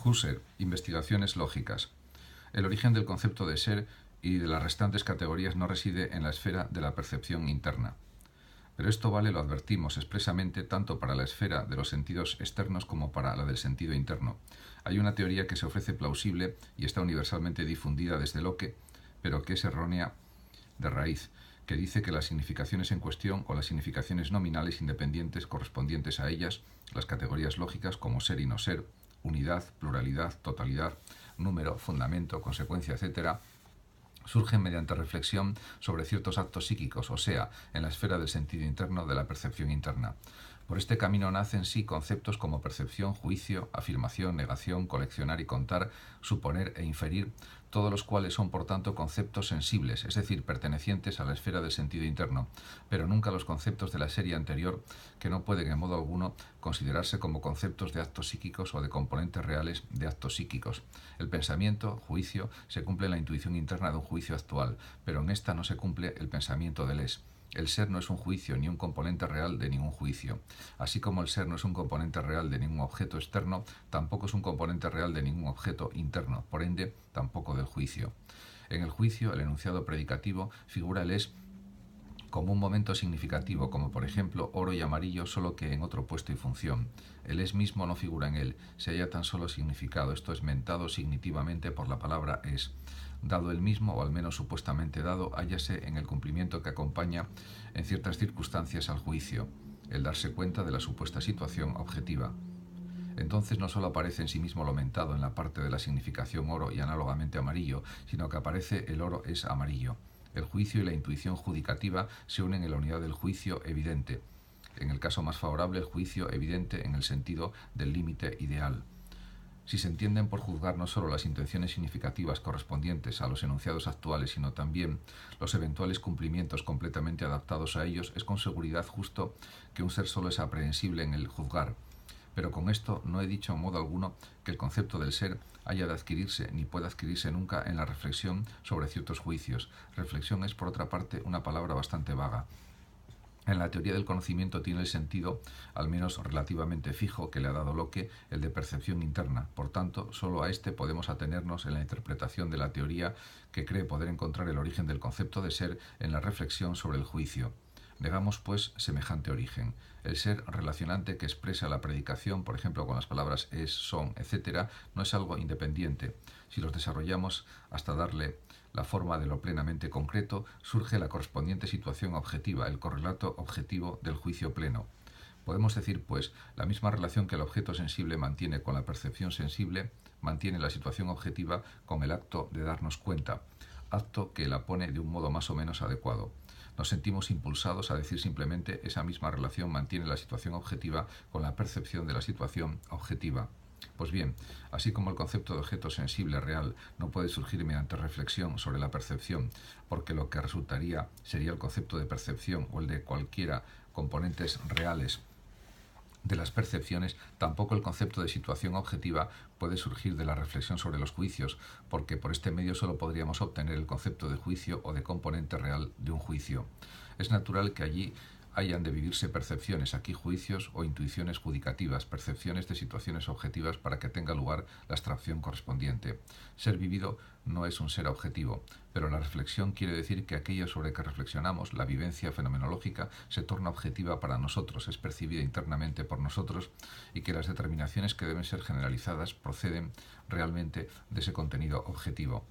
Husserl, Investigaciones lógicas. El origen del concepto de ser y de las restantes categorías no reside en la esfera de la percepción interna. Pero esto vale, lo advertimos expresamente, tanto para la esfera de los sentidos externos como para la del sentido interno. Hay una teoría que se ofrece plausible y está universalmente difundida desde Locke, pero que es errónea de raíz, que dice que las significaciones en cuestión o las significaciones nominales independientes correspondientes a ellas, las categorías lógicas como ser y no ser, unidad, pluralidad, totalidad, número, fundamento, consecuencia, etc., surgen mediante reflexión sobre ciertos actos psíquicos, o sea, en la esfera del sentido interno de la percepción interna. Por este camino nacen sí conceptos como percepción, juicio, afirmación, negación, coleccionar y contar, suponer e inferir, todos los cuales son por tanto conceptos sensibles, es decir, pertenecientes a la esfera del sentido interno, pero nunca los conceptos de la serie anterior, que no pueden en modo alguno considerarse como conceptos de actos psíquicos o de componentes reales de actos psíquicos. El pensamiento, juicio, se cumple en la intuición interna de un juicio actual, pero en esta no se cumple el pensamiento del es. El ser no es un juicio ni un componente real de ningún juicio. Así como el ser no es un componente real de ningún objeto externo, tampoco es un componente real de ningún objeto interno, por ende, tampoco del juicio. En el juicio, el enunciado predicativo figura el es como un momento significativo, como por ejemplo oro y amarillo, solo que en otro puesto y función. El es mismo no figura en él, se halla tan solo significado, esto es mentado significativamente por la palabra es. Dado el mismo, o al menos supuestamente dado, hállase en el cumplimiento que acompaña en ciertas circunstancias al juicio, el darse cuenta de la supuesta situación objetiva. Entonces no solo aparece en sí mismo lo mentado en la parte de la significación oro y análogamente amarillo, sino que aparece el oro es amarillo. El juicio y la intuición judicativa se unen en la unidad del juicio evidente. En el caso más favorable, el juicio evidente en el sentido del límite ideal. Si se entienden por juzgar no solo las intenciones significativas correspondientes a los enunciados actuales, sino también los eventuales cumplimientos completamente adaptados a ellos, es con seguridad justo que un ser solo es aprehensible en el juzgar. Pero con esto no he dicho en modo alguno que el concepto del ser haya de adquirirse ni pueda adquirirse nunca en la reflexión sobre ciertos juicios. Reflexión es, por otra parte, una palabra bastante vaga. En la teoría del conocimiento tiene el sentido, al menos relativamente fijo, que le ha dado Locke, el de percepción interna. Por tanto, solo a este podemos atenernos en la interpretación de la teoría que cree poder encontrar el origen del concepto de ser en la reflexión sobre el juicio. Negamos, pues, semejante origen. El ser relacionante que expresa la predicación, por ejemplo, con las palabras es, son, etc., no es algo independiente. Si los desarrollamos hasta darle la forma de lo plenamente concreto, surge la correspondiente situación objetiva, el correlato objetivo del juicio pleno. Podemos decir, pues, la misma relación que el objeto sensible mantiene con la percepción sensible, mantiene la situación objetiva con el acto de darnos cuenta, acto que la pone de un modo más o menos adecuado. Nos sentimos impulsados a decir simplemente esa misma relación mantiene la situación objetiva con la percepción de la situación objetiva. Pues bien, así como el concepto de objeto sensible real no puede surgir mediante reflexión sobre la percepción, porque lo que resultaría sería el concepto de percepción o el de cualquiera componentes reales de las percepciones, tampoco el concepto de situación objetiva puede surgir de la reflexión sobre los juicios, porque por este medio solo podríamos obtener el concepto de juicio o de componente real de un juicio. Es natural que allí hayan de vivirse percepciones, aquí juicios o intuiciones judicativas, percepciones de situaciones objetivas para que tenga lugar la abstracción correspondiente. Ser vivido no es un ser objetivo, pero la reflexión quiere decir que aquello sobre que reflexionamos, la vivencia fenomenológica, se torna objetiva para nosotros, es percibida internamente por nosotros y que las determinaciones que deben ser generalizadas proceden realmente de ese contenido objetivo.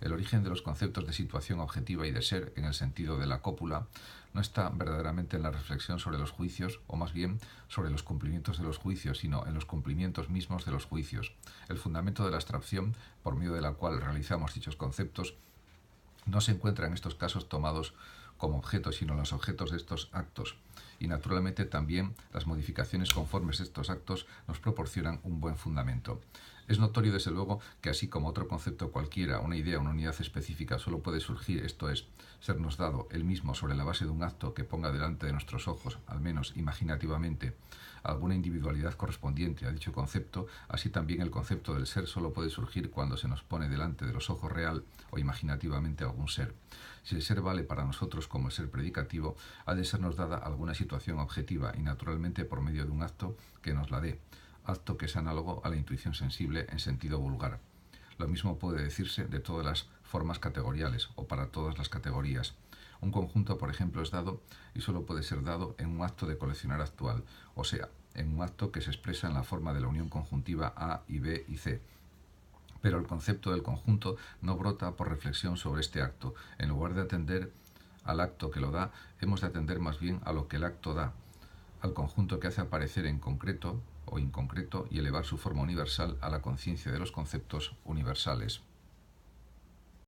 El origen de los conceptos de situación objetiva y de ser, en el sentido de la cópula, no está verdaderamente en la reflexión sobre los juicios, o más bien sobre los cumplimientos de los juicios, sino en los cumplimientos mismos de los juicios. El fundamento de la abstracción, por medio de la cual realizamos dichos conceptos, no se encuentra en estos casos tomados como objetos, sino en los objetos de estos actos. Y naturalmente también las modificaciones conformes de estos actos nos proporcionan un buen fundamento. Es notorio, desde luego, que así como otro concepto cualquiera, una idea, una unidad específica, solo puede surgir, esto es, sernos dado el mismo sobre la base de un acto que ponga delante de nuestros ojos, al menos imaginativamente, alguna individualidad correspondiente a dicho concepto, así también el concepto del ser solo puede surgir cuando se nos pone delante de los ojos real o imaginativamente algún ser. Si el ser vale para nosotros como el ser predicativo, ha de sernos dada alguna situación objetiva y naturalmente por medio de un acto que nos la dé. acto que es análogo a la intuición sensible en sentido vulgar. Lo mismo puede decirse de todas las formas categoriales o para todas las categorías. Un conjunto, por ejemplo, es dado y solo puede ser dado en un acto de coleccionar actual, o sea, en un acto que se expresa en la forma de la unión conjuntiva A y B y C. Pero el concepto del conjunto no brota por reflexión sobre este acto. En lugar de atender al acto que lo da, hemos de atender más bien a lo que el acto da, al conjunto que hace aparecer en concreto o inconcreto y elevar su forma universal a la conciencia de los conceptos universales.